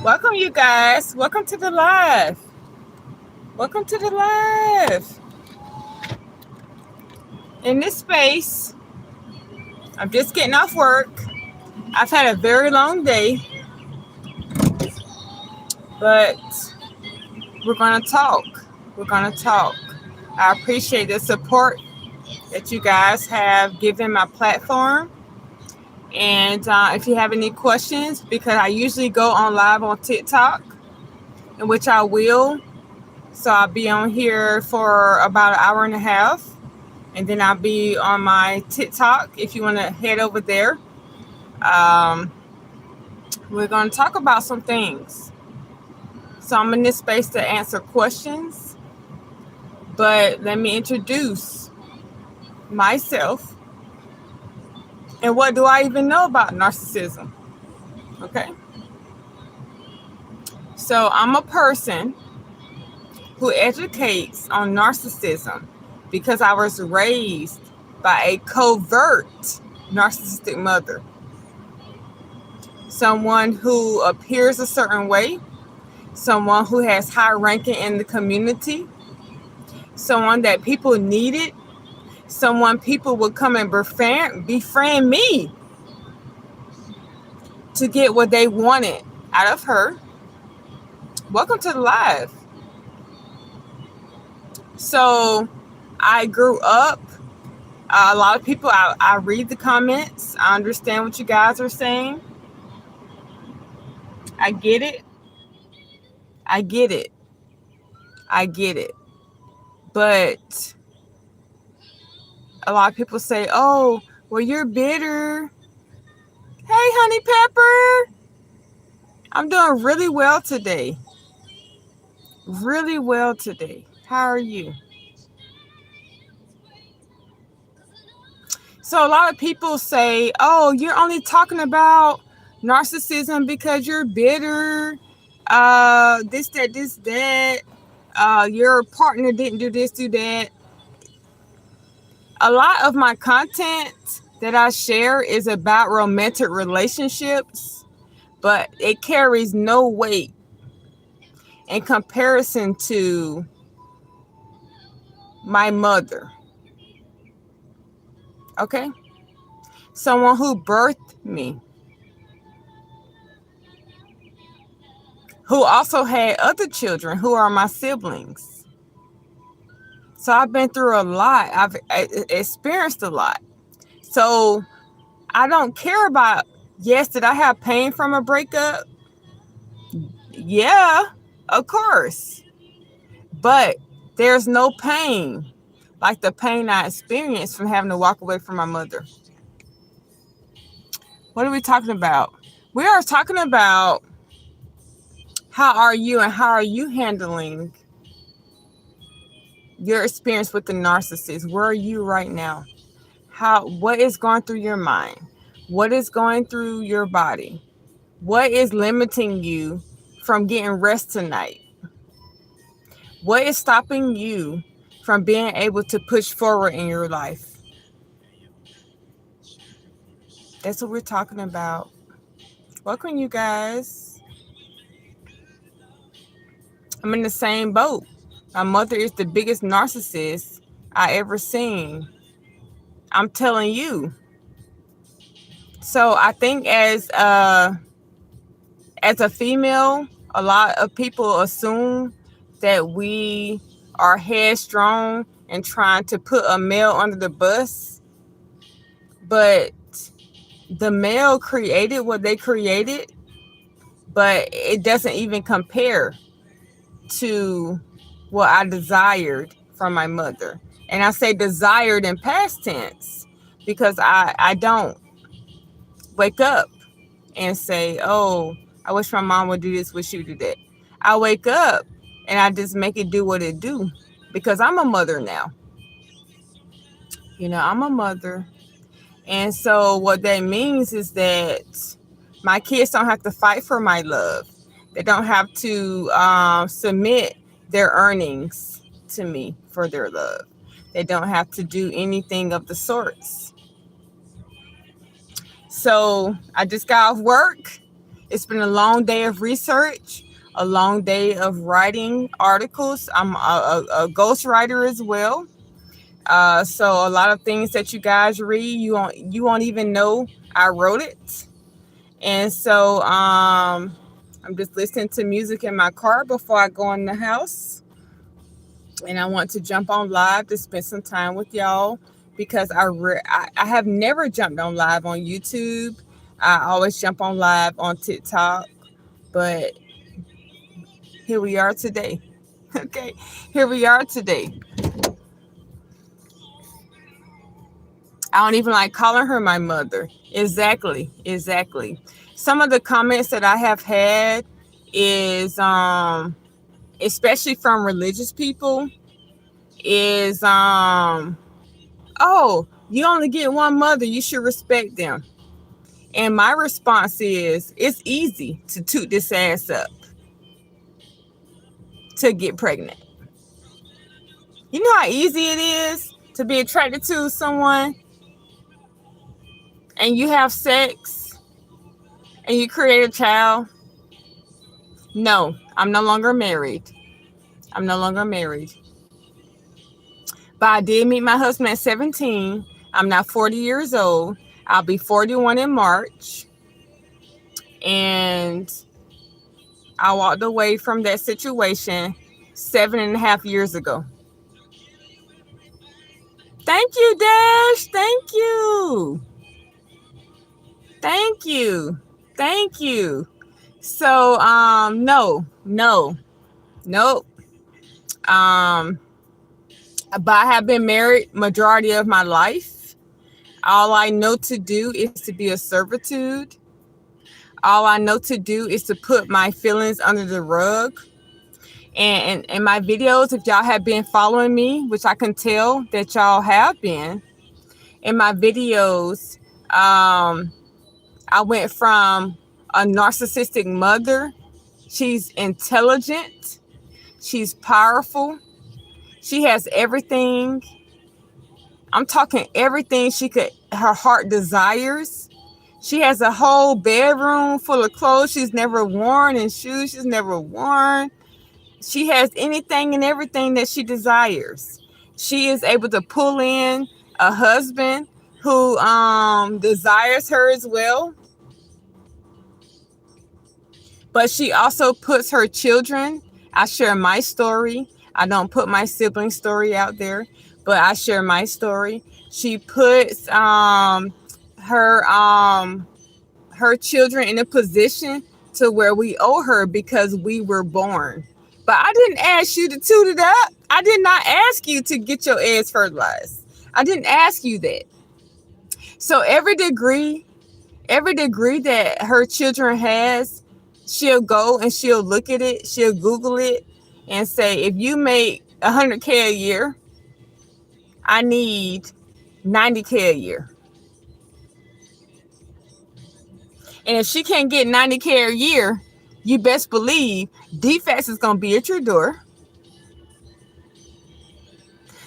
Welcome, you guys. Welcome to the live. Welcome to the live. In this space, I'm just getting off work. I've had a very long day, but we're going to talk. We're going to talk. I appreciate the support that you guys have given my platform. And if you have any questions, because I usually go on live on TikTok, in which I will. So I'll be on here for about an hour and a half. And then I'll be on my TikTok if you want to head over there. Um, we're going to talk about some things. So I'm in this space to answer questions. But let me introduce myself. And what do I even know about narcissism? Okay. So I'm a person who educates on narcissism because I was raised by a covert narcissistic mother. Someone who appears a certain way, someone who has high ranking in the community, someone that people needed, someone people would come and befriend me to get what they wanted out of her. Welcome to the live. So I grew up, a lot of people, I read the comments. I understand what you guys are saying. I get it. I get it. I get it. But a lot of people say, oh, well, you're bitter. Hey, honey pepper. I'm doing really well today. Really well today. How are you? So a lot of people say, oh, you're only talking about narcissism because you're bitter. This, that. Your partner didn't do this, do that. A lot of my content that I share is about romantic relationships, but it carries no weight in comparison to my mother. Okay? Someone who birthed me, who also had other children who are my siblings. So I've been through a lot. I've experienced a lot. So I don't care about, yes, did I have pain from a breakup? Yeah, of course. But there's no pain like the pain I experienced from having to walk away from my mother. What are we talking about? We are talking about how are you and how are you handling your experience with the narcissist? Where are you right now? What is going through your mind? What is going through your body? What is limiting you from getting rest tonight? What is stopping you from being able to push forward in your life? That's what we're talking about. Welcome, you guys. I'm in the same boat. My mother is the biggest narcissist I ever seen. I'm telling you. So I think as a female, a lot of people assume that we are headstrong and trying to put a male under the bus. But the male created what they created, but it doesn't even compare to what I desired from my mother. And I say desired in past tense because I don't wake up and say, oh, I wish my mom would do this, wish she would do that. I wake up and I just make it do what it do because I'm a mother now. I'm a mother. And so what that means is that my kids don't have to fight for my love. They don't have to submit their earnings to me for their love. They don't have to do anything of the sorts. So I just got off work It's been a long day of research, a long day of writing articles. I'm a ghostwriter as well. So a lot of things that you guys read, you won't even know I wrote it. And so I'm just listening to music in my car before I go in the house. And I want to jump on live to spend some time with y'all because I have never jumped on live on YouTube. I always jump on live on TikTok, but here we are today. Okay, here we are today. I don't even like calling her my mother. Exactly. Some of the comments that I have had is especially from religious people is oh, you only get one mother, you should respect them. And my response is it's easy to toot this ass up to get pregnant. You know how easy it is to be attracted to someone and you have sex and you create a child? No, I'm no longer married. I'm no longer married. But I did meet my husband at 17. I'm now 40 years old. I'll be 41 in March. And I walked away from that situation 7.5 years ago. Thank you, Dash. Thank you. Thank you. Thank you. So, no. Nope. But I have been married majority of my life. All I know to do is to be a servitude. All I know to do is to put my feelings under the rug. And my videos, if y'all have been following me, which I can tell that y'all have been, in my videos, I went from a narcissistic mother. She's intelligent. She's powerful. She has everything. I'm talking everything her heart desires. She has a whole bedroom full of clothes she's never worn and shoes she's never worn. She has anything and everything that she desires. She is able to pull in a husband who desires her as well. But she also puts her children. I share my story. I don't put my sibling story out there, but I share my story. She puts her children in a position to where we owe her because we were born. But I didn't ask you to toot it up. I did not ask you to get your eggs fertilized. I didn't ask you that. So every degree that her children has, she'll go and she'll look at it, she'll Google it and say, if you make $100K a year, I need $90K a year. And if she can't get $90K a year, you best believe defects is going to be at your door.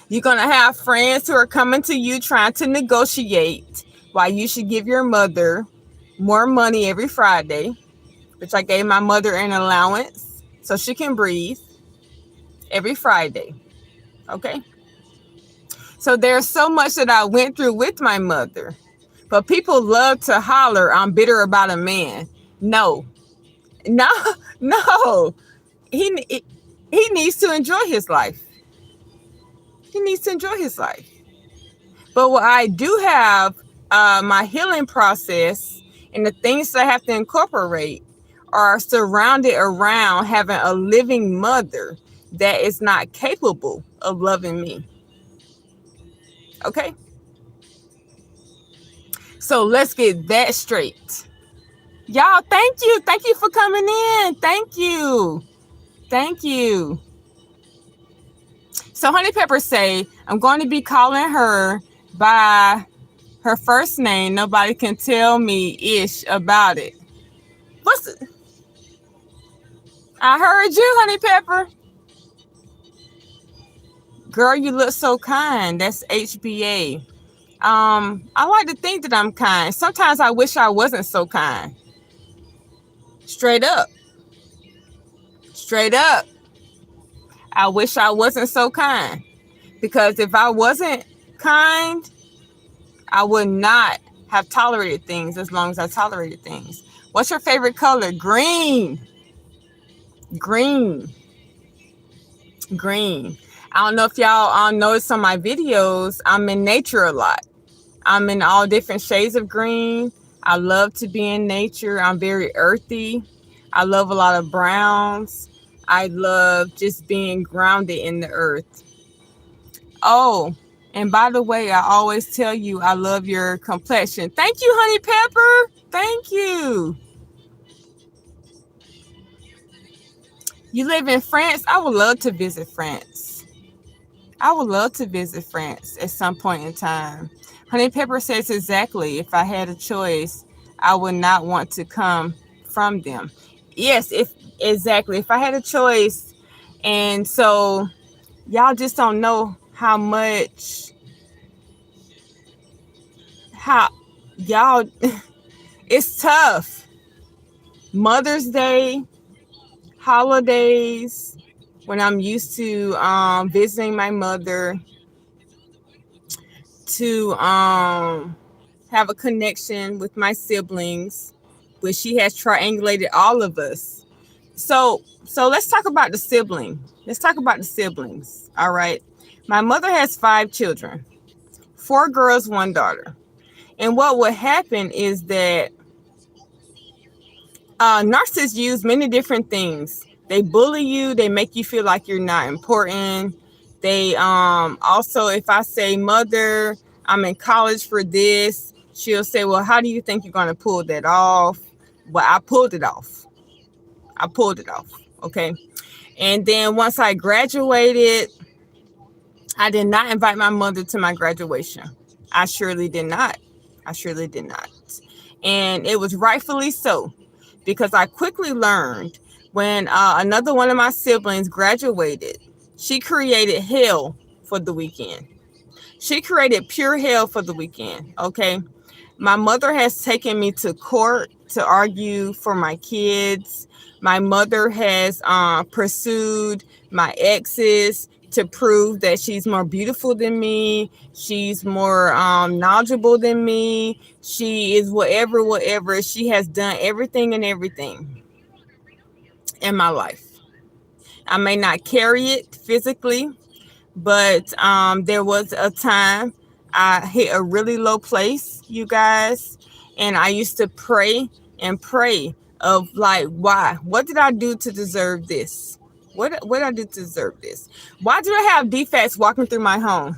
You're going to have friends who are coming to you trying to negotiate why you should give your mother more money every Friday, which I gave my mother an allowance so she can breathe every Friday. Okay? So there's so much that I went through with my mother. But people love to holler, I'm bitter about a man. No. He needs to enjoy his life. He needs to enjoy his life. But what I do have, my healing process and the things that I have to incorporate are surrounded around having a living mother that is not capable of loving me. Okay? So let's get that straight. Y'all, thank you. Thank you for coming in. Thank you. Thank you. So Honey Pepper say, I'm going to be calling her by her first name. Nobody can tell me ish about it. What's it? I heard you, Honey Pepper. Girl, you look so kind. That's HBA. I like to think that I'm kind. Sometimes I wish I wasn't so kind. Straight up. Straight up. I wish I wasn't so kind. Because if I wasn't kind, I would not have tolerated things as long as I tolerated things. What's your favorite color? Green. Green. Green. I don't know if y'all notice on my videos, I'm in nature a lot. I'm in all different shades of green. I love to be in nature. I'm very earthy. I love a lot of browns. I love just being grounded in the earth. Oh, and by the way, I always tell you I love your complexion. Thank you, Honey Pepper. Thank you. You live in France? I would love to visit France. I would love to visit France at some point in time. Honey Pepper says exactly. If I had a choice, I would not want to come from them. Yes, exactly. If I had a choice, and so y'all just don't know how y'all it's tough. Mother's Day, holidays, when I'm used to visiting my mother, to have a connection with my siblings, which she has triangulated all of us. So let's talk about the sibling. Let's talk about the siblings. All right. My mother has 5 children, 4 girls, 1 daughter. And what would happen is that narcissists use many different things. They bully you. They make you feel like you're not important. They also, if I say, mother, I'm in college for this, she'll say, well, how do you think you're going to pull that off? Well, I pulled it off. I pulled it off. Okay. And then once I graduated, I did not invite my mother to my graduation. I surely did not. I surely did not. And it was rightfully so, because I quickly learned when another one of my siblings graduated, she created hell for the weekend. She created pure hell for the weekend. Okay. My mother has taken me to court to argue for my kids. My mother has pursued my exes to prove that she's more beautiful than me. She's more knowledgeable than me. She is whatever. She has done everything and everything in my life. I may not carry it physically, but there was a time I hit a really low place, you guys, and I used to pray and pray of like, why? What did I do to deserve this? What did I do to deserve this? Why do I have defects walking through my home,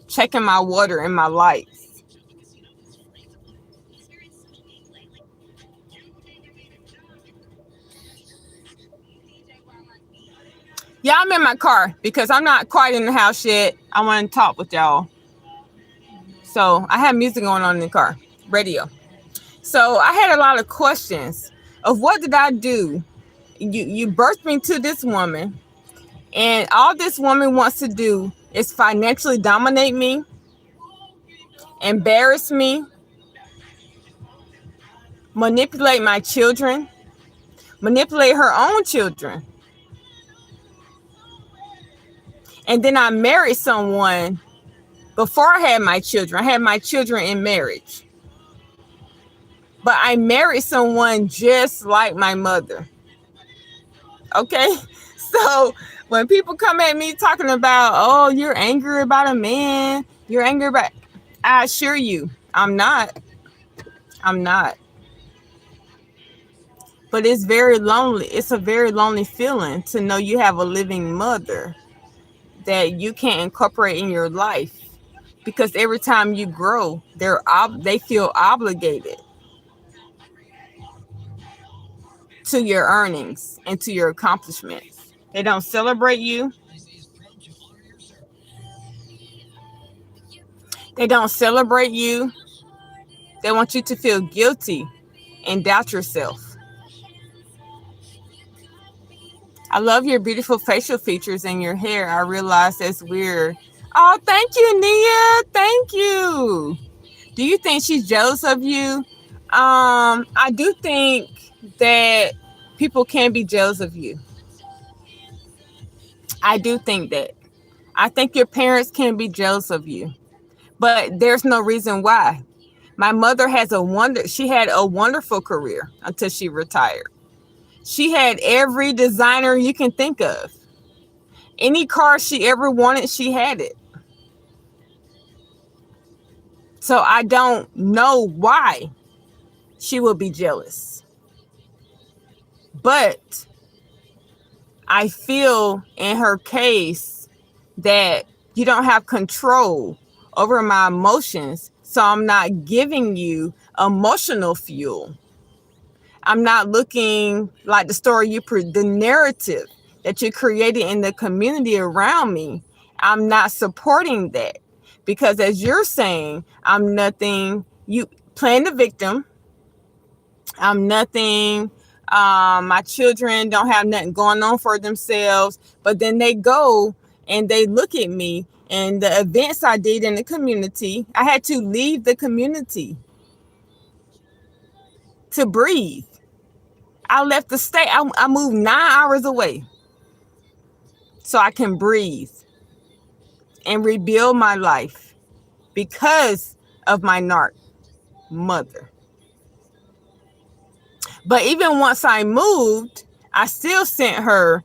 checking my water and my lights? Yeah, I'm in my car because I'm not quite in the house yet. I want to talk with y'all. So I have music going on in the car, radio. So I had a lot of questions of what did I do? You birthed me to this woman, and all this woman wants to do is financially dominate me, embarrass me, manipulate my children, manipulate her own children. And then I married someone before I had my children. I had my children in marriage. But I married someone just like my mother. Okay? So when people come at me talking about, oh, you're angry about a man, you're angry about, I assure you, I'm not. I'm not. But it's very lonely. It's a very lonely feeling to know you have a living mother that you can't incorporate in your life, because every time you grow, they feel obligated to your earnings and to your accomplishments. They don't celebrate you. They don't celebrate you. They want you to feel guilty and doubt yourself. I love your beautiful facial features and your hair. I realize that's weird. Oh, thank you, Nia. Thank you. Do you think she's jealous of you? I do think that people can be jealous of you. I do think that. I think your parents can be jealous of you, but there's no reason why. My mother she had a wonderful career until she retired. She had every designer you can think of. Any car she ever wanted, she had it. So I don't know why she will be jealous. But I feel in her case that you don't have control over my emotions. So I'm not giving you emotional fuel. I'm not looking like the story the narrative that you created in the community around me. I'm not supporting that because, as you're saying, I'm nothing. You playing the victim. I'm nothing. My children don't have nothing going on for themselves, but then they go and they look at me and the events I did in the community. I had to leave the community to breathe. I left the state. I moved 9 hours away so I can breathe and rebuild my life because of my narc mother. But even once I moved, I still sent her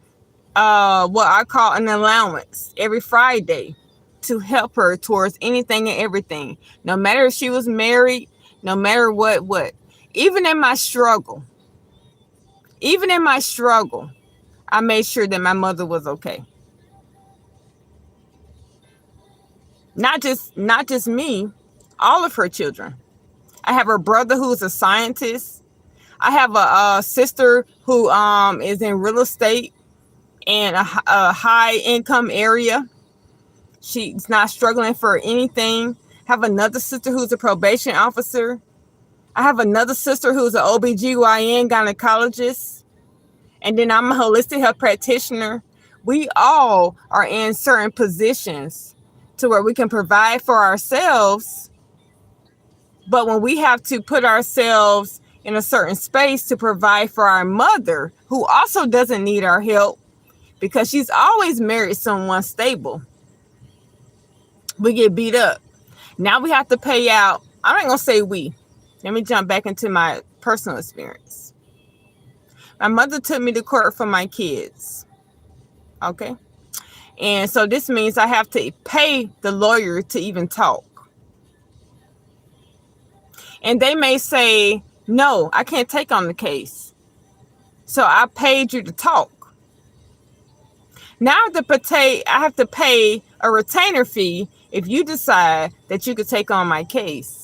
what I call an allowance every Friday to help her towards anything and everything. No matter if she was married, no matter what. Even in my struggle, I made sure that my mother was okay. Not just me, all of her children. I have a brother who's a scientist. I have a sister who is in real estate in a high income area. She's not struggling for anything. I have another sister who's a probation officer. I have another sister who's an OBGYN gynecologist. And then I'm a holistic health practitioner. We all are in certain positions to where we can provide for ourselves. But when we have to put ourselves in a certain space to provide for our mother, who also doesn't need our help because she's always married someone stable, we get beat up. Now we have to pay out. I'm not going to say we. Let me jump back into my personal experience. My mother took me to court for my kids. Okay. And so this means I have to pay the lawyer to even talk. And they may say, no, I can't take on the case. So I paid you to talk. Now I have to pay a retainer fee if you decide that you could take on my case.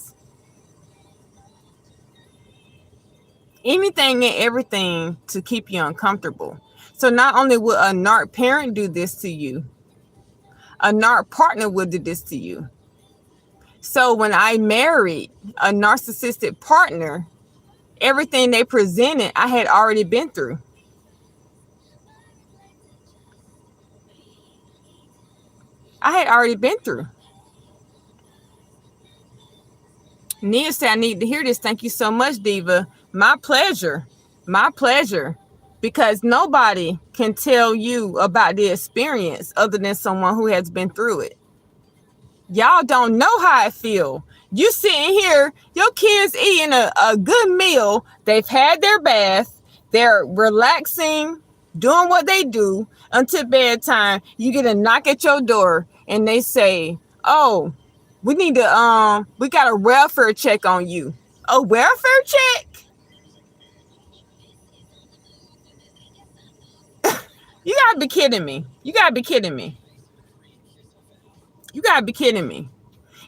Anything and everything to keep you uncomfortable. So not only will a narc parent do this to you, a narc partner will do this to you. So when I married a narcissistic partner, everything they presented, I had already been through. Nia said, I need to hear this. Thank you so much, Diva. My pleasure. Because nobody can tell you about the experience other than someone who has been through it. Y'all don't know how I feel. You sitting here, your kids eating a good meal. They've had their bath. They're relaxing, doing what they do until bedtime. You get a knock at your door and they say, oh, we got a welfare check on you. A welfare check? You gotta be kidding me.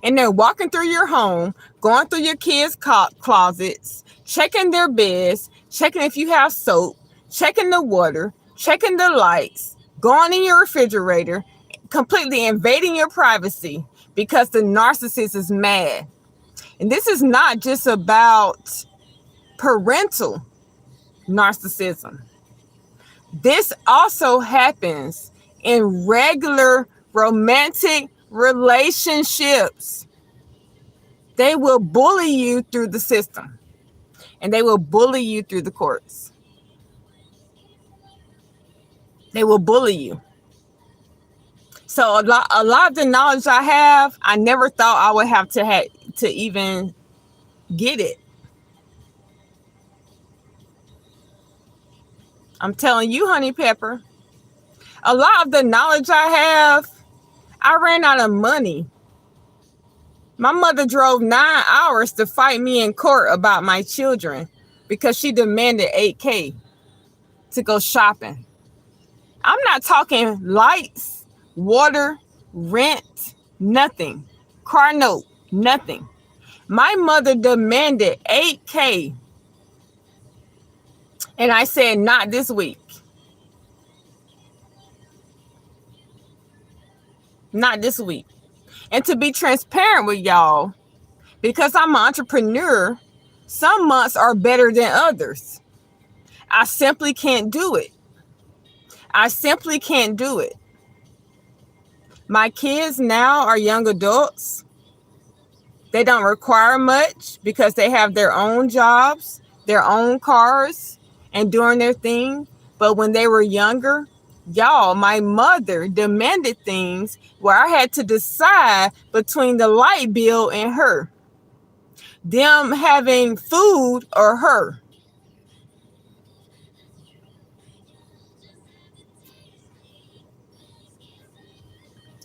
And they're walking through your home, going through your kids' closets, checking their beds, checking if you have soap, checking the water, checking the lights, going in your refrigerator, completely invading your privacy because the narcissist is mad. And this is not just about parental narcissism. This also happens in regular romantic relationships. They will bully you through the system. and they will bully you through the courts. They will bully you. So a lot of the knowledge I have, I never thought I would have to even get it. I'm telling you, Honey Pepper, a lot of the knowledge I have, I ran out of money. My mother drove 9 hours to fight me in court about my children because she demanded $8,000 to go shopping. I'm not talking lights, water, rent, nothing. Car note, nothing. My mother demanded $8,000. And I said, not this week. Not this week. And to be transparent with y'all, because I'm an entrepreneur, some months are better than others. I simply can't do it. I simply can't do it. My kids now are young adults. They don't require much because they have their own jobs, their own cars, and doing their thing. But when they were younger, y'all, my mother demanded things where I had to decide between the light bill and her. Them having food or her.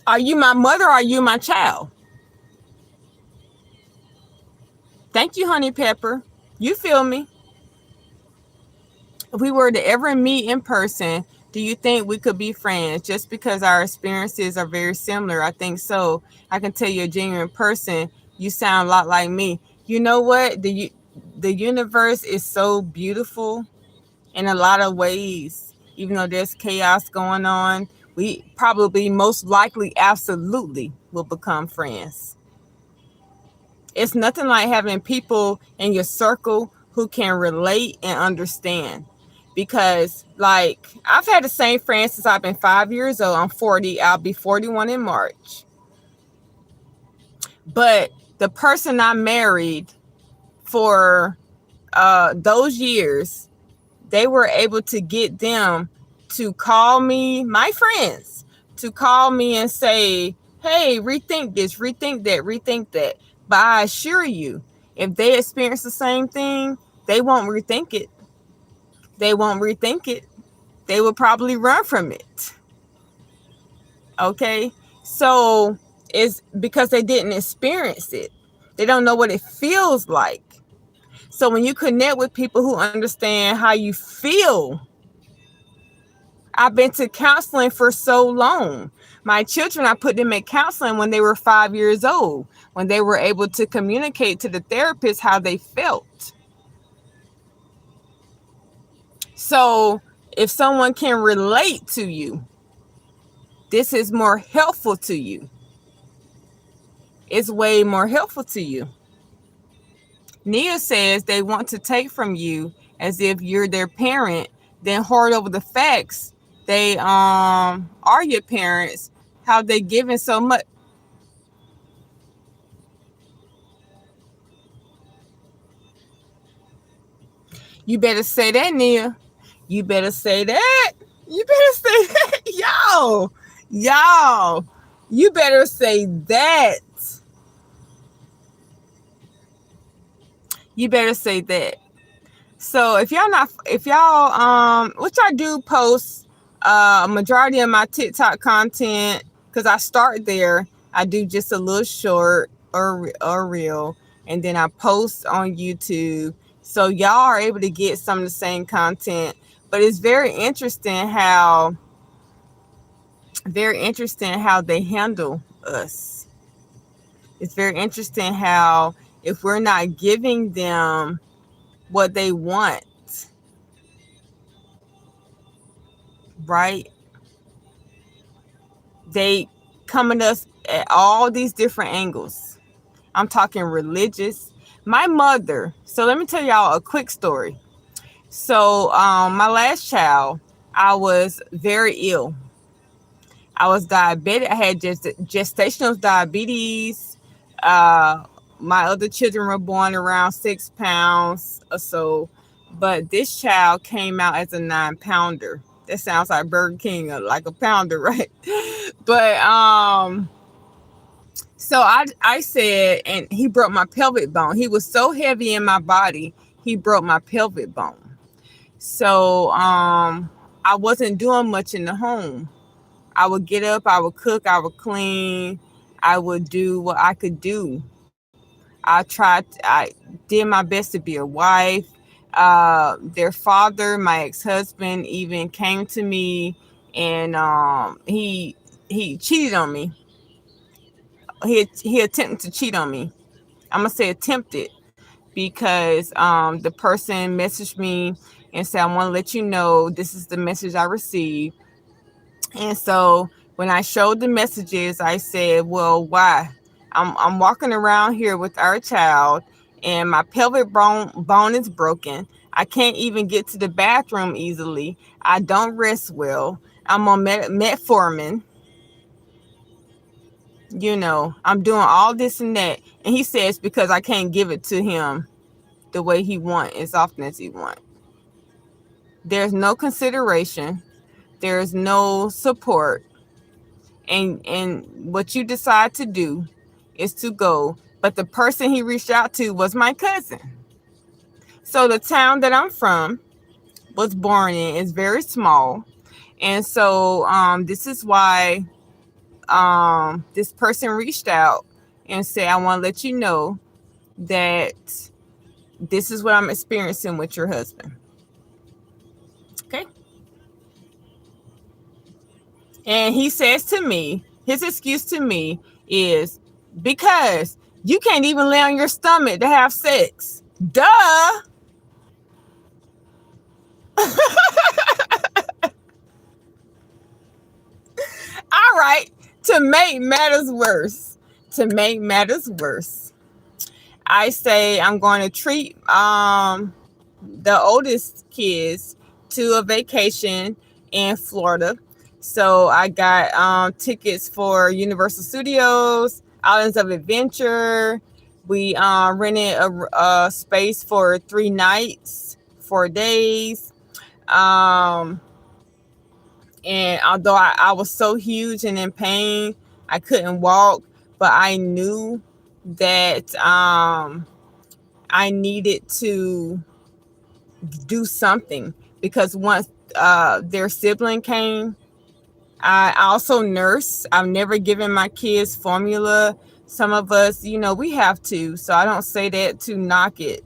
Are you my mother or are you my child? Thank you, Honey Pepper. You feel me? If we were to ever meet in person, do you think we could be friends just because our experiences are very similar? I think so. I can tell you a genuine person, you sound a lot like me. You know what? The universe is so beautiful in a lot of ways. Even though there's chaos going on, we probably most likely absolutely will become friends. It's nothing like having people in your circle who can relate and understand. Because, like, I've had the same friend since I've been 5 years old. I'm 40. I'll be 41 in March. But the person I married for those years, they were able to get them to call me, my friends, to call me and say, hey, rethink this, rethink that, rethink that. But I assure you, if they experience the same thing, they won't rethink it. They won't rethink it. They will probably run from it. Okay? So it's because they didn't experience it. They don't know what it feels like. So when you connect with people who understand how you feel, I've been to counseling for so long. My children, I put them in counseling when they were 5 years old, when they were able to communicate to the therapist how they felt. So if someone can relate to you, this is more helpful to you. It's way more helpful to you. Nia says they want to take from you as if you're their parent, then hoard over the facts. They are your parents, how they giving so much. You better say that, Nia. You better say that. You better say that. Y'all, you better say that. You better say that. So if y'all which I do post majority of my TikTok content, because I start there. I do just a little short or reel, and then I post on YouTube. So y'all are able to get some of the same content. But it's very interesting how they handle us. It's very interesting how if we're not giving them what they want, right? They come at us at all these different angles. I'm talking religious. My mother, so let me tell y'all a quick story. So my last child, I was very ill. I was diabetic. I had gestational diabetes. my other children were born around 6 pounds or so, but this child came out as a 9 pounder. That sounds like Burger King, like a pounder, right? But so I said, and he broke my pelvic bone. He was so heavy in my body, he broke my pelvic bone. So I wasn't doing much in the home. I would get up, I would cook, I would clean, I would do what I could do. I did my best to be a wife. Their father, my ex-husband, even came to me, and he cheated on me. He attempted to cheat on me. I'm gonna say attempted, because the person messaged me and said, I want to let you know this is the message I received. And so when I showed the messages, I said, well, why? I'm walking around here with our child, and my pelvic bone is broken. I can't even get to the bathroom easily. I don't rest well. I'm on metformin. I'm doing all this and that. And he says because I can't give it to him the way he want, as often as he want. There's no consideration. There's no support. And what you decide to do is to go. But the person he reached out to was my cousin. So the town that I'm from, was born in, is very small. And so this is why this person reached out and said, I want to let you know that this is what I'm experiencing with your husband. Okay. And he says to me, his excuse to me is because you can't even lay on your stomach to have sex. Duh. All right. To make matters worse, I say I'm going to treat the oldest kids to a vacation in Florida. So I got tickets for Universal Studios, Islands of Adventure. We rented a space for 3 nights, 4 days. And although I was so huge and in pain, I couldn't walk, but I knew that I needed to do something, because once their sibling came, I also nurse. I've never given my kids formula. Some of us, we have to. So I don't say that to knock it.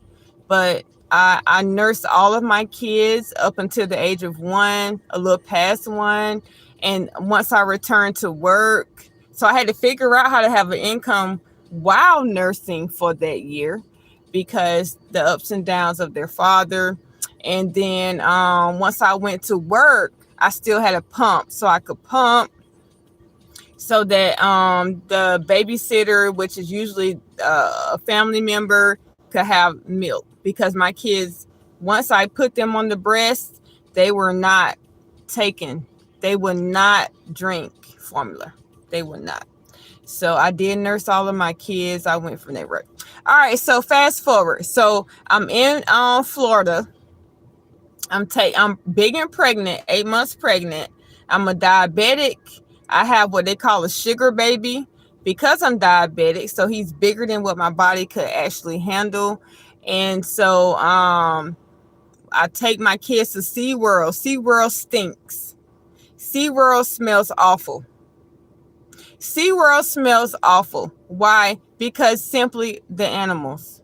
But I nursed all of my kids up until the age of 1, a little past 1. And once I returned to work, so I had to figure out how to have an income while nursing for that year, because the ups and downs of their father. And then once I went to work, I still had a pump, so I could pump, so that the babysitter, which is usually a family member, could have milk. Because my kids, once I put them on the breast, they were not taken. They would not drink formula. They would not. So I did nurse all of my kids. I went from that work. All right, so fast forward. So I'm in Florida. I'm big and pregnant, 8 months pregnant. I'm a diabetic. I have what they call a sugar baby because I'm diabetic. So he's bigger than what my body could actually handle. And so I take my kids to SeaWorld. SeaWorld stinks. SeaWorld smells awful. SeaWorld smells awful. Why? Because simply the animals,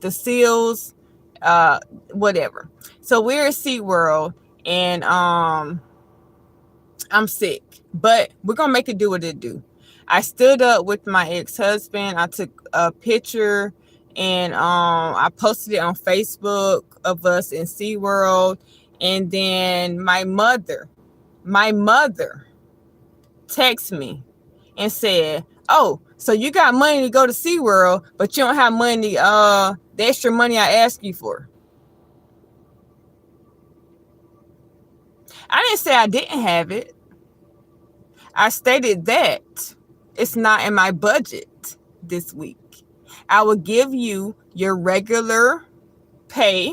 the seals, whatever. So we're at SeaWorld, and I'm sick, but we're gonna make it do what it do. I stood up with my ex-husband. I took a picture, and I posted it on Facebook of us in SeaWorld. And then my mother texted me and said, oh, so you got money to go to SeaWorld, but you don't have money, the extra money I asked you for. I didn't say I didn't have it. I stated that it's not in my budget this week. I will give you your regular pay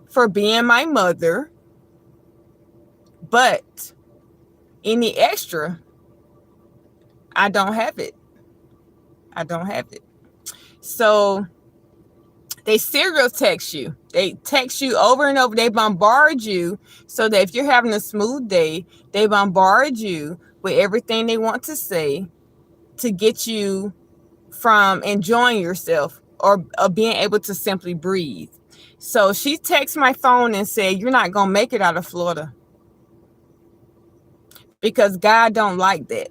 for being my mother, but any extra, I don't have it. I don't have it. So they serial text you. They text you over and over. They bombard you so that if you're having a smooth day, they bombard you with everything they want to say to get you from enjoying yourself or being able to simply breathe. So she texted my phone and said, "You're not going to make it out of Florida because God don't like that.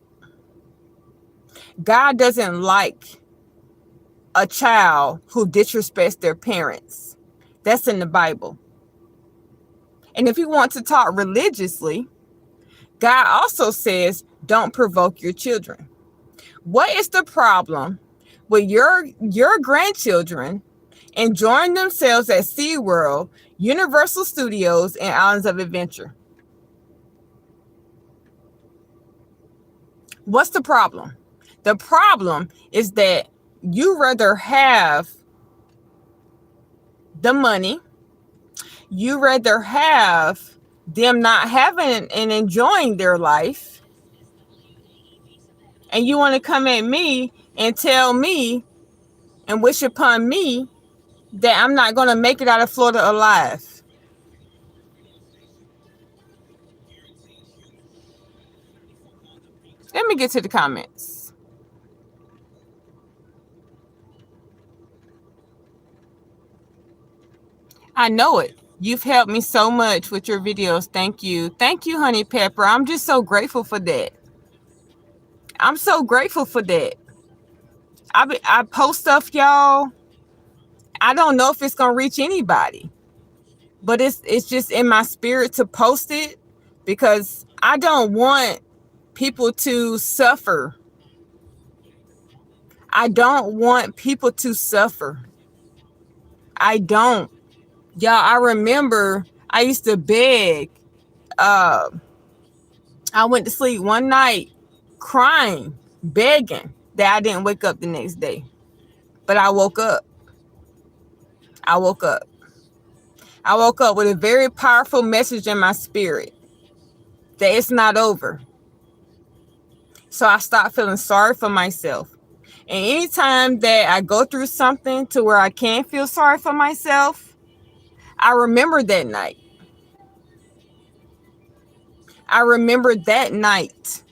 God doesn't like a child who disrespects their parents." That's in the Bible. And if you want to talk religiously, God also says, don't provoke your children. What is the problem with your grandchildren enjoying themselves at SeaWorld, Universal Studios, and Islands of Adventure? What's the problem? The problem is that you rather have the money, you rather have them not having and enjoying their life, and you want to come at me and tell me and wish upon me that I'm not going to make it out of Florida alive. Let me get to the comments. I know it. You've helped me so much with your videos. Thank you. Thank you, Honey Pepper. I'm just so grateful for that. I'm so grateful for that. I post stuff, y'all. I don't know if it's going to reach anybody, but it's just in my spirit to post it because I don't want people to suffer. I don't want people to suffer. I don't. Y'all, I remember I used to beg. I went to sleep one night crying, begging that I didn't wake up the next day. But I woke up. I woke up. I woke up with a very powerful message in my spirit that it's not over. So I stopped feeling sorry for myself. And anytime that I go through something to where I can't feel sorry for myself, I remember that night. I remember that night.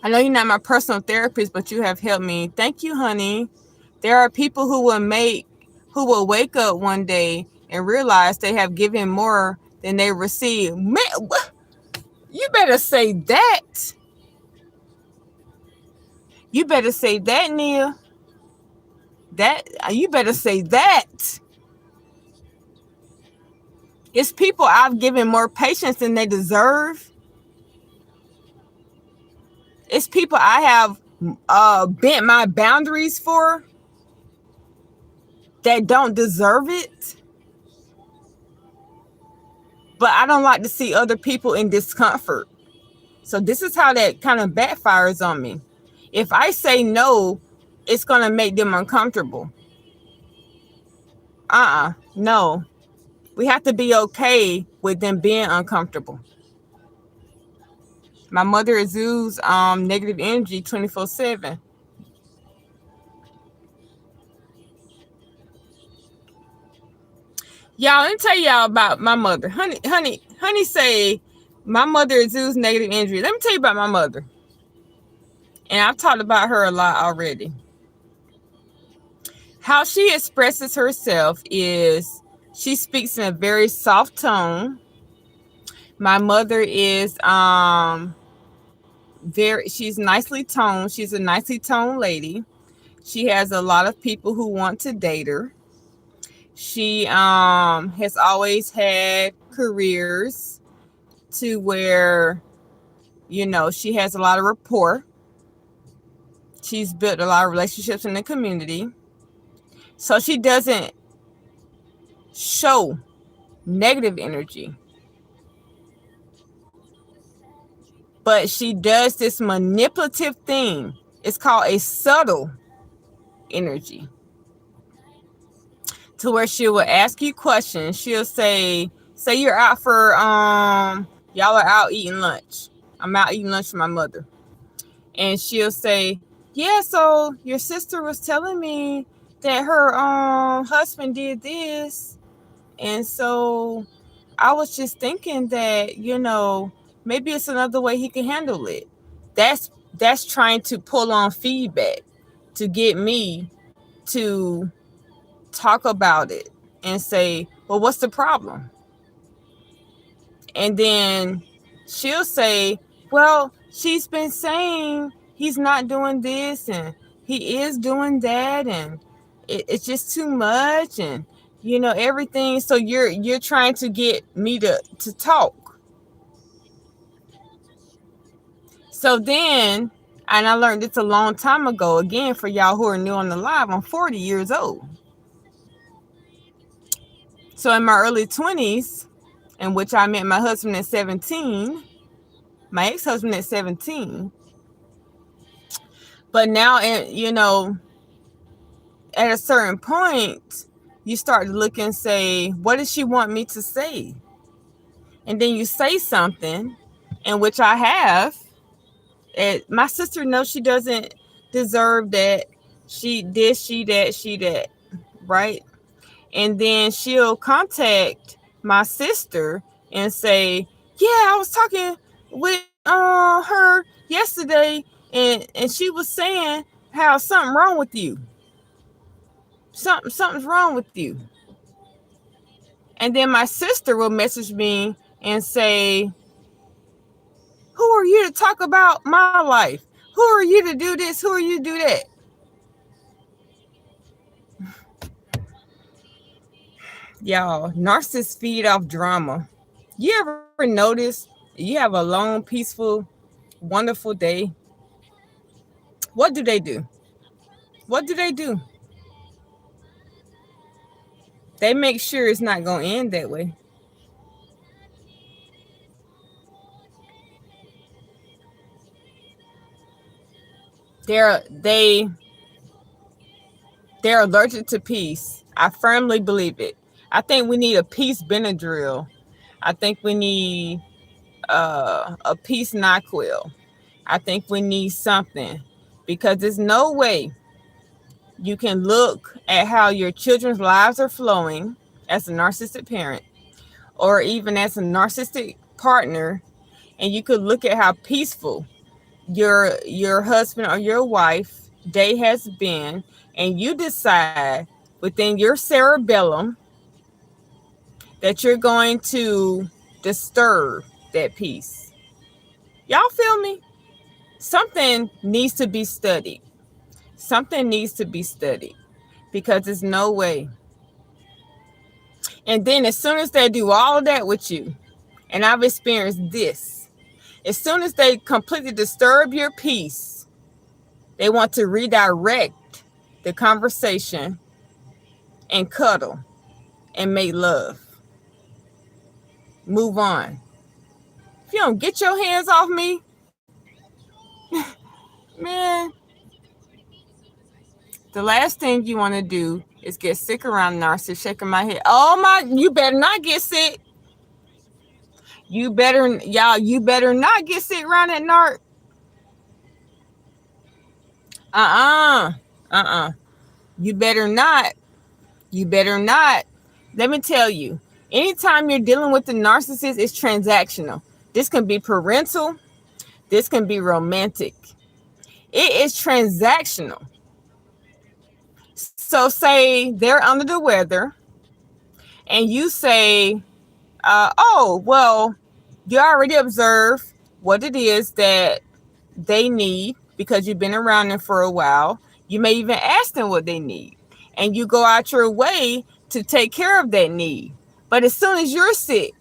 I know you're not my personal therapist, but you have helped me. Thank you, honey. There are people who will wake up one day and realize they have given more than they received. Man, you better say that. You better say that, Nia. You better say that. It's people I've given more patience than they deserve. It's people I have bent my boundaries for that don't deserve it. But I don't like to see other people in discomfort. So this is how that kind of backfires on me. If I say no, it's going to make them uncomfortable. No. We have to be okay with them being uncomfortable. My mother exudes negative energy 24/7. Y'all, let me tell y'all about my mother. Honey say my mother exudes negative energy. Let me tell you about my mother. And I've talked about her a lot already. How she expresses herself is she speaks in a very soft tone. My mother is she's nicely toned. She's a nicely toned lady. She has a lot of people who want to date her. She has always had careers to where, she has a lot of rapport. She's built a lot of relationships in the community. So she doesn't show negative energy. But she does this manipulative thing It's called a subtle energy, to where she will ask you questions. She'll say you're out for y'all are out eating lunch. I'm out eating lunch with my mother. And she'll say, yeah, so your sister was telling me that her husband did this. And so I was just thinking that, maybe it's another way he can handle it. That's trying to pull on feedback to get me to talk about it and say, well, what's the problem? And then she'll say, well, she's been saying he's not doing this and he is doing that, and it's just too much, and everything. So you're trying to get me to talk. So then, and I learned this a long time ago, again, for y'all who are new on the live, I'm 40 years old. So in my early 20s, in which I met my husband at 17, my ex-husband at 17. But now, at a certain point, you start to look and say, what does she want me to say? And then you say something, in which I have. My sister knows she doesn't deserve that. She that, right? And then she'll contact my sister and say, yeah, I was talking with her yesterday, and she was saying how something wrong with you. Something's wrong with you. And then my sister will message me and say, who are you to talk about my life? Who are you to do this? Who are you to do that? Y'all, narcissists feed off drama. You ever notice you have a long, peaceful, wonderful day? What do they do? What do they do? They make sure it's not going to end that way. They're allergic to peace. I firmly believe it. I think we need a peace Benadryl. I think we need a peace NyQuil. I think we need something, because there's no way you can look at how your children's lives are flowing as a narcissistic parent, or even as a narcissistic partner, and you could look at how peaceful your husband or your wife day has been, and you decide within your cerebellum that you're going to disturb that peace. Y'all feel me? Something needs to be studied. Something needs to be studied, because there's no way. And then as soon as they do all of that with you, and I've experienced this, as soon as they completely disturb your peace, they want to redirect the conversation and cuddle and make love. Move on. If you don't get your hands off me, man, the last thing you want to do is get sick around narcissists. Shaking my head. Oh my, you better not get sick. You better not get sick around that narc. You better not. Let me tell you, anytime you're dealing with the narcissist, it's transactional. This can be parental. This can be romantic. It is transactional. So say they're under the weather, and you say, oh, well, you already observe what it is that they need, because you've been around them for a while. You may even ask them what they need, and you go out your way to take care of that need. But as soon as you're sick,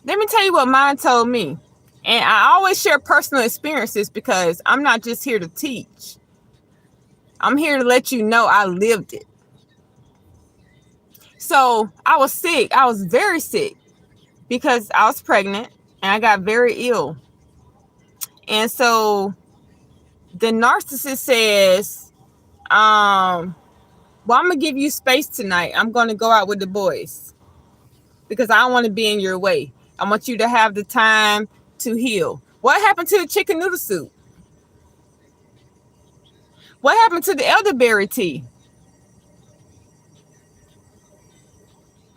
let me tell you what mine told me. And I always share personal experiences, because I'm not just here to teach. I'm here to let you know I lived it. So I was sick. I was very sick, because I was pregnant and I got very ill. And so the narcissist says, well, I'm going to give you space tonight. I'm going to go out with the boys because I don't want to be in your way. I want you to have the time to heal. What happened to the chicken noodle soup? What happened to the elderberry tea?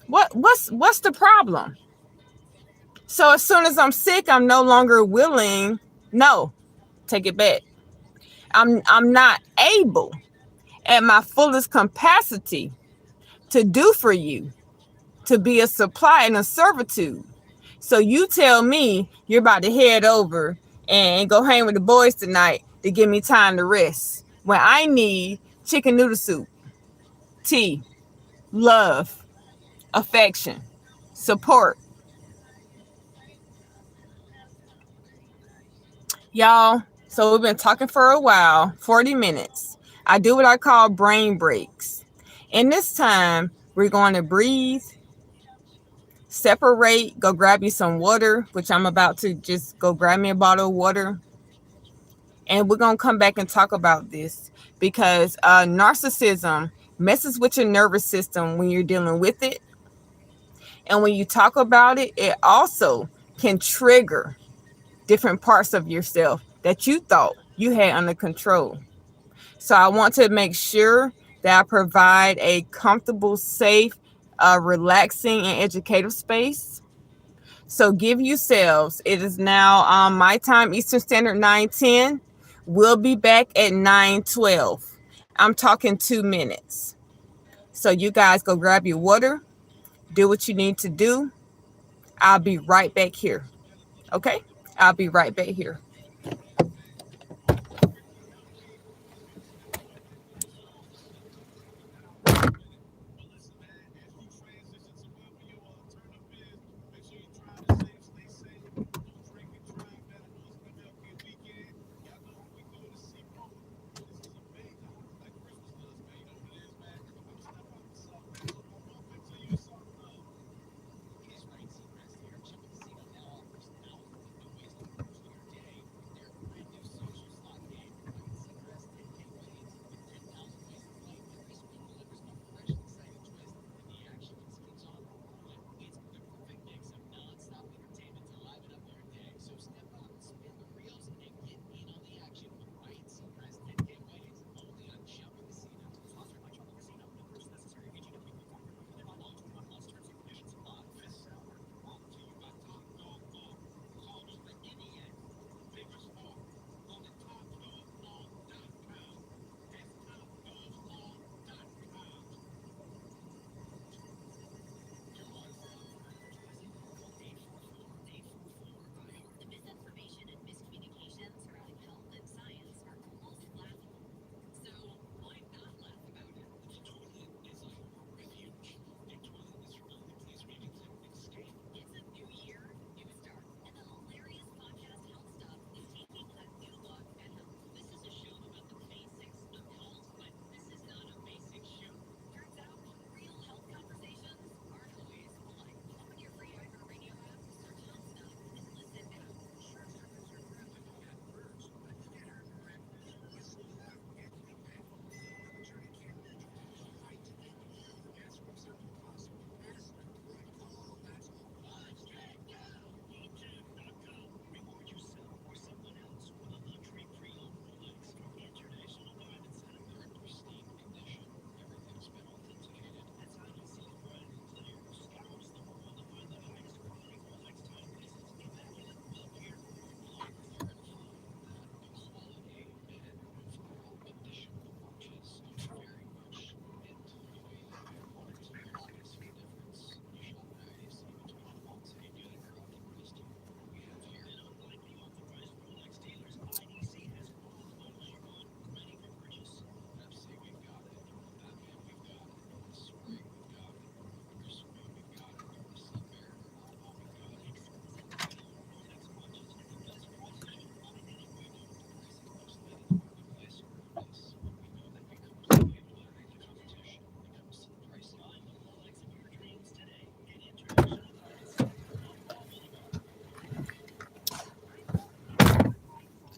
What's the problem? So as soon as I'm sick, I'm no longer willing. No, take it back. I'm not able at my fullest capacity to do for you, to be a supply and a servitude. So you tell me you're about to head over and go hang with the boys tonight to give me time to rest when I need chicken noodle soup, tea, love, affection, support. Y'all, so we've been talking for a while, 40 minutes. I do what I call brain breaks. In this time, we're going to breathe, separate, go grab you some water, which I'm about to just go grab me a bottle of water. And we're going to come back and talk about this because narcissism messes with your nervous system when you're dealing with it. And when you talk about it, it also can trigger different parts of yourself that you thought you had under control. So I want to make sure that I provide a comfortable, safe, relaxing, and educative space. So give yourselves. It is now my time, Eastern Standard 9:10. We'll be back at 9:12. I'm talking 2 minutes. So you guys go grab your water, do what you need to do. I'll be right back here. Okay? I'll be right back here.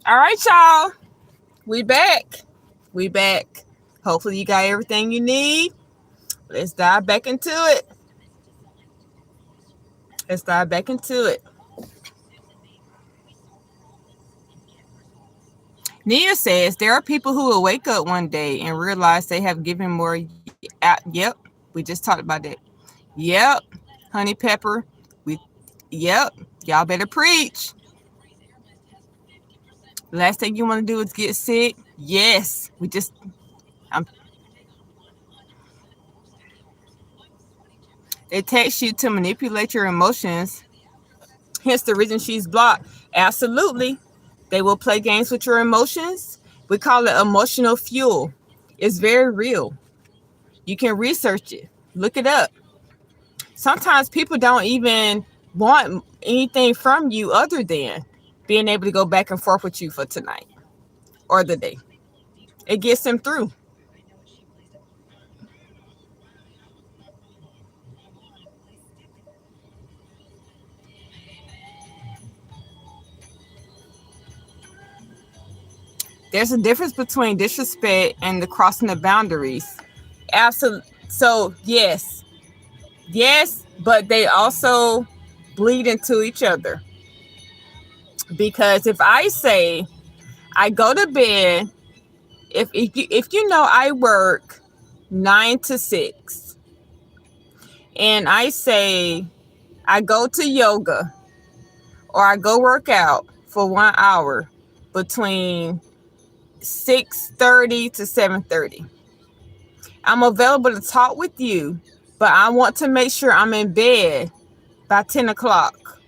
All right, y'all. We back. We back. Hopefully you got everything you need. Let's dive back into it. Let's dive back into it. Nia says there are people who will wake up one day and realize they have given more. Yep, we just talked about that. Yep, Honey Pepper. We. Yep, y'all better preach. Last thing you want to do is get sick. Yes, we just. I'm. They text you to manipulate your emotions. Hence the reason she's blocked. Absolutely. They will play games with your emotions. We call it emotional fuel. It's very real. You can research it. Look it up. Sometimes people don't even want anything from you other than being able to go back and forth with you for tonight or the day. It gets them through. There's a difference between disrespect and the crossing the boundaries. Absolutely. So, yes, but they also bleed into each other. Because if I say I go to bed, if you know I work 9 to 6, and I say I go to yoga or I go work out for 1 hour between 6:30 to 7:30. I'm available to talk with you, but I want to make sure I'm in bed by 10 o'clock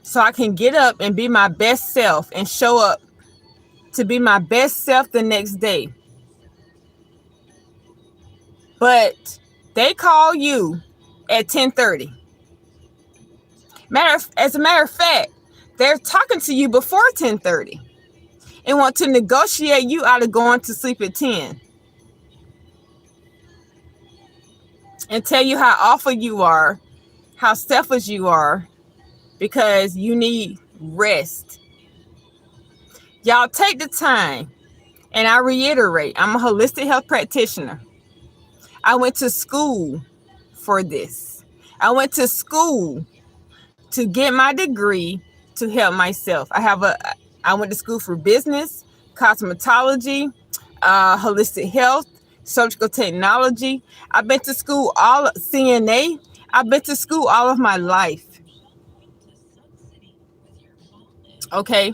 so I can get up and be my best self and show up to be my best self the next day. But they call you at 10:30. As a matter of fact, they're talking to you before 10:30 and want to negotiate you out of going to sleep at 10 and tell you how awful you are, how selfish you are, because you need rest. Y'all take the time, and I reiterate, I'm a holistic health practitioner. I went to school for this. I went to school to get my degree to help myself. I went to school for business, cosmetology, holistic health, surgical technology. I've been to school all CNA. I've been to school all of my life. Okay,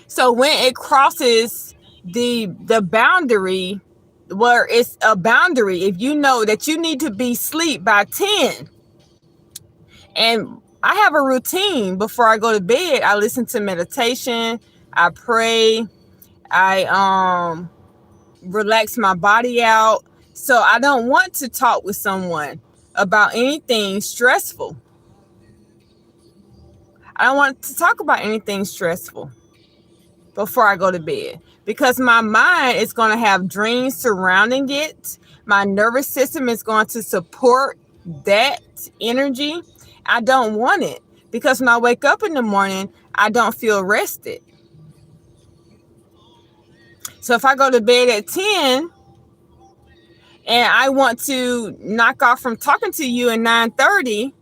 so when it crosses the boundary, where it's a boundary, if you know that you need to be asleep by 10, and I have a routine before I go to bed. I listen to meditation, I pray, I relax my body out. So I don't want to talk with someone about anything stressful. I don't want to talk about anything stressful before I go to bed, because my mind is going to have dreams surrounding it. My nervous system is going to support that energy. I don't want it, because when I wake up in the morning, I don't feel rested. So if I go to bed at 10 and I want to knock off from talking to you at 9:30,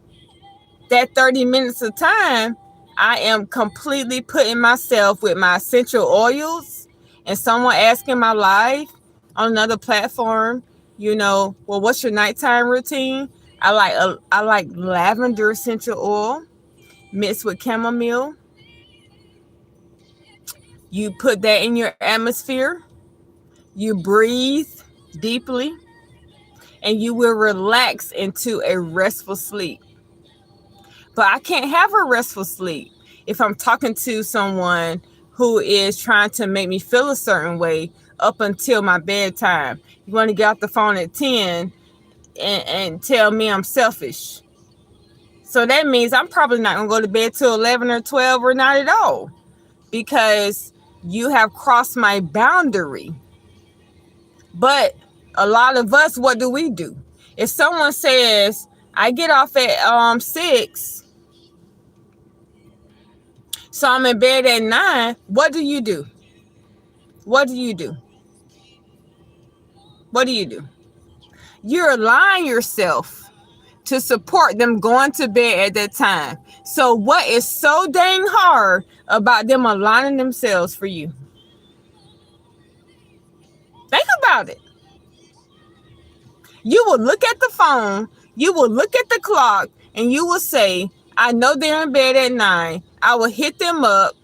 that 30 minutes of time, I am completely putting myself with my essential oils, and someone asking my life on another platform, well, what's your nighttime routine? I like lavender essential oil mixed with chamomile. You put that in your atmosphere, you breathe deeply, and you will relax into a restful sleep. But I can't have a restful sleep if I'm talking to someone who is trying to make me feel a certain way up until my bedtime. You want to get off the phone at 10 and tell me I'm selfish. So that means I'm probably not going to go to bed till 11 or 12 or not at all, because you have crossed my boundary. But a lot of us, what do we do? If someone says, I get off at 6, so I'm in bed at 9, what do you do? what do you do? What do you do? You're allowing yourself to support them going to bed at that time. So what is so dang hard about them aligning themselves for you? Think about it. You will look at the phone, you will look at the clock, and you will say, I know they're in bed at 9. I will hit them up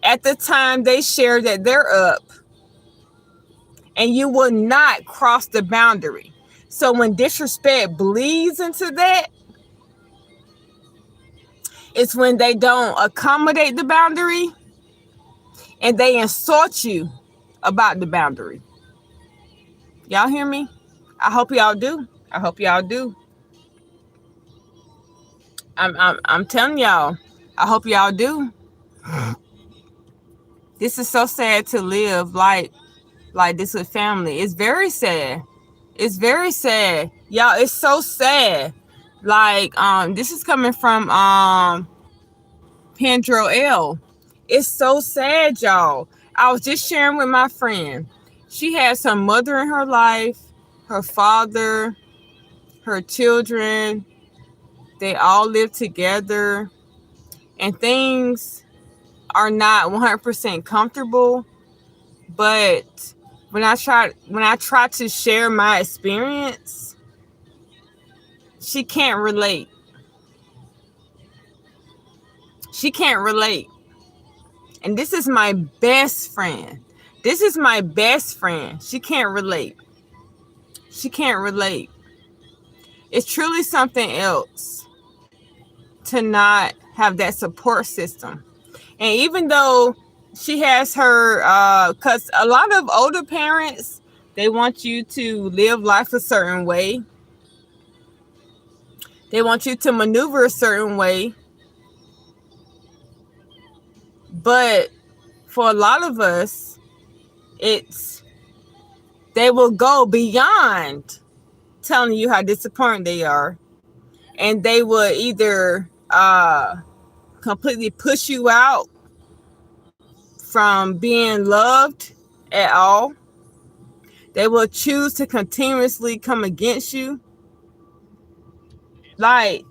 at the time they share that they're up, and you will not cross the boundary. So when disrespect bleeds into that, it's when they don't accommodate the boundary and they insult you about the boundary. Y'all hear me? I hope y'all do. I hope y'all do. I'm telling y'all, I hope y'all do. This is so sad to live like this with family. It's very sad. It's very sad. Y'all, it's so sad. Like, this is coming from Pendro L. It's so sad, y'all. I was just sharing with my friend. She has her mother in her life, her father, her children. They all live together, and things are not 100% comfortable. But when I try to share my experience, she can't relate. She can't relate. And this is my best friend. This is my best friend. She can't relate. She can't relate. It's truly something else to not have that support system. And even though she has her, because a lot of older parents, they want you to live life a certain way. They want you to maneuver a certain way. But for a lot of us, they will go beyond telling you how disappointed they are. And they will either completely push you out from being loved at all. They will choose to continuously come against you. Like,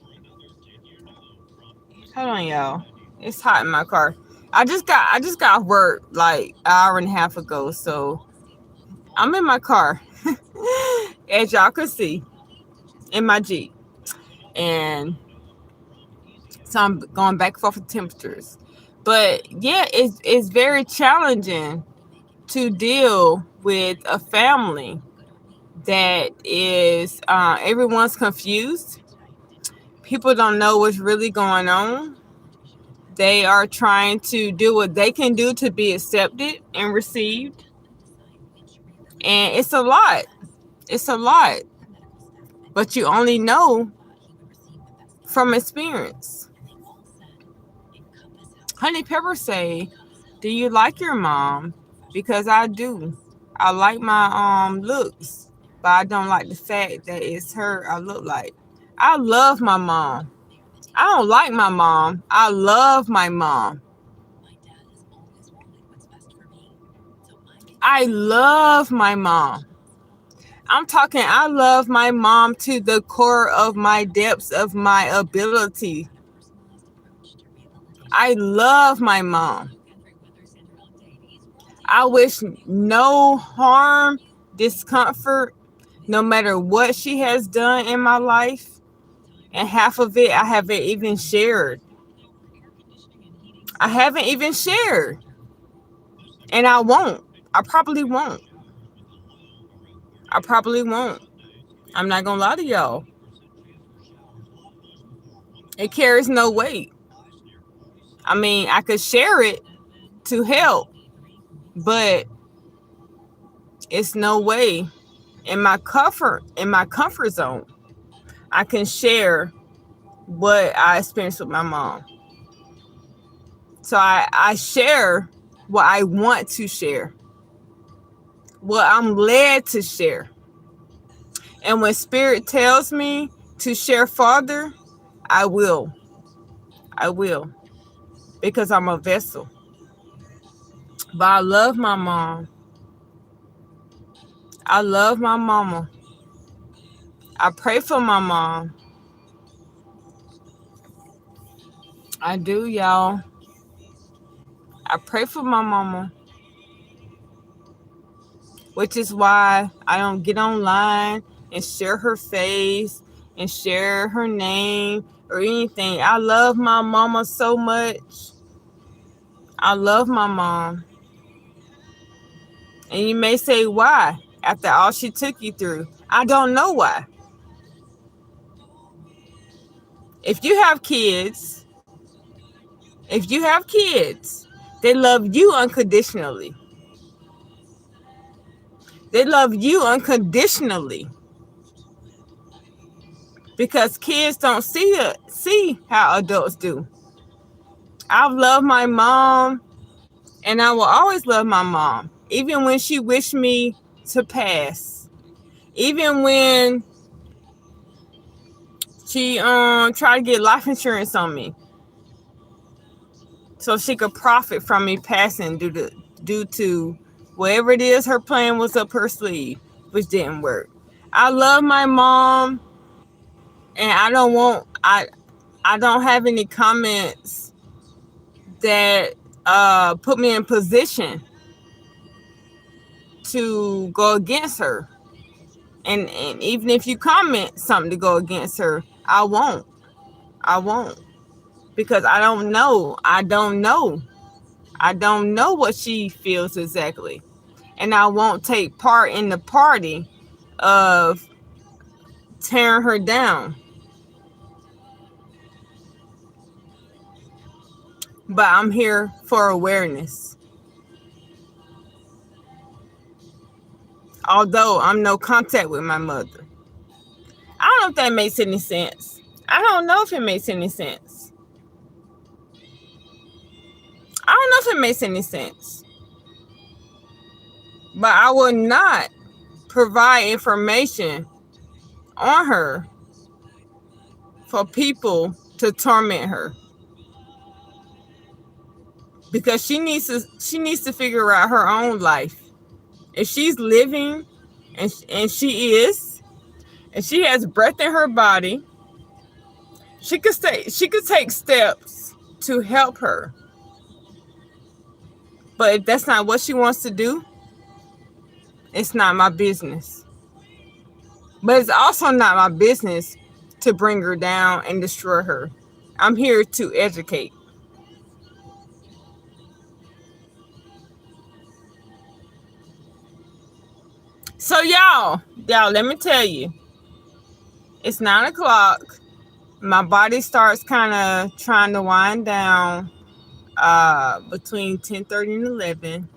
hold on, y'all. It's hot in my car. I just got work like an hour and a half ago, so I'm in my car, as y'all can see, in my Jeep, and so I'm going back and forth with temperatures. But yeah, it's very challenging to deal with a family that is everyone's confused. People don't know what's really going on. They are trying to do what they can do to be accepted and received. And it's a lot. It's a lot. But you only know from experience. Honey Pepper say, do you like your mom? Because I do. I like my looks, but I don't like the fact that it's her I look like. I love my mom. I don't like my mom. I love my mom. I love my mom. I'm talking, I love my mom to the core of my depths of my ability. I love my mom. I wish no harm, discomfort, no matter what she has done in my life. And half of it I haven't even shared. I haven't even shared. And I won't. I probably won't. I probably won't. I'm not going to lie to y'all. It carries no weight. I mean, I could share it to help, but it's no way in my comfort zone I can share what I experienced with my mom. So I share what I want to share, what I'm led to share. And when Spirit tells me to share further, I will. I will. Because I'm a vessel. But I love my mom. I love my mama. I pray for my mom. I do, y'all. I pray for my mama. Which is why I don't get online and share her face and share her name or anything. I love my mama so much. I love my mom. And you may say, why? After all she took you through. I don't know why. If you have kids, they love you unconditionally. They love you unconditionally. Because kids don't see how adults do. I've loved my mom, and I will always love my mom, even when she wished me to pass. Even when she tried to get life insurance on me so she could profit from me passing due to whatever it is her plan was up her sleeve, which didn't work. I love my mom, and I don't have any comments that put me in position to go against her. And even if you comment something to go against her, I won't. Because I don't know. I don't know what she feels exactly. And I won't take part in the party of tearing her down. But I'm here for awareness. Although I'm no contact with my mother. I don't know if that makes any sense. I don't know if it makes any sense. I don't know if it makes any sense. But I will not provide information on her for people to torment her. Because she needs to figure out her own life. If she's living, and she is, and she has breath in her body, she could take steps to help her. But if that's not what she wants to do, it's not my business. But it's also not my business to bring her down and destroy her. I'm here to educate. So y'all, let me tell you, it's 9:00. My body starts kind of trying to wind down between 10:30 and 11.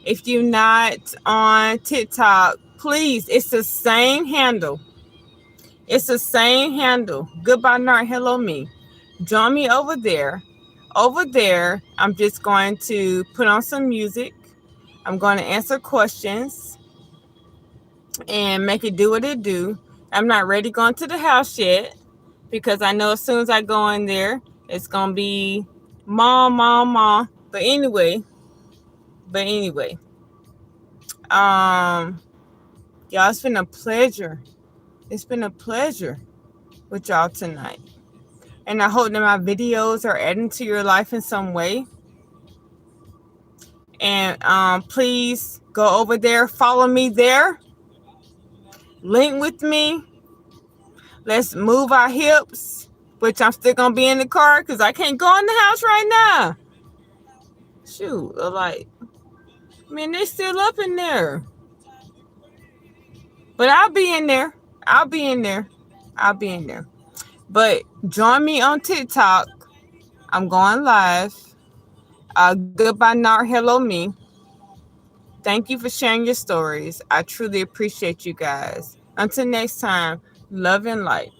If you're not on TikTok, please, it's the same handle. Goodbye, Nart, hello me. Join me over there. Over there, I'm just going to put on some music. I'm going to answer questions and make it do what it do. I'm not ready going to the house yet because I know as soon as I go in there, it's going to be mom. But anyway, y'all, it's been a pleasure. With y'all tonight. And I hope that my videos are adding to your life in some way. And please go over there, follow me there, link with me. Let's move our hips, which I'm still gonna be in the car because I can't go in the house right now. Shoot, they're still up in there. But I'll be in there. But join me on TikTok. I'm going live. Goodbye, Nart, hello me. Thank you for sharing your stories. I truly appreciate you guys. Until next time, love and light.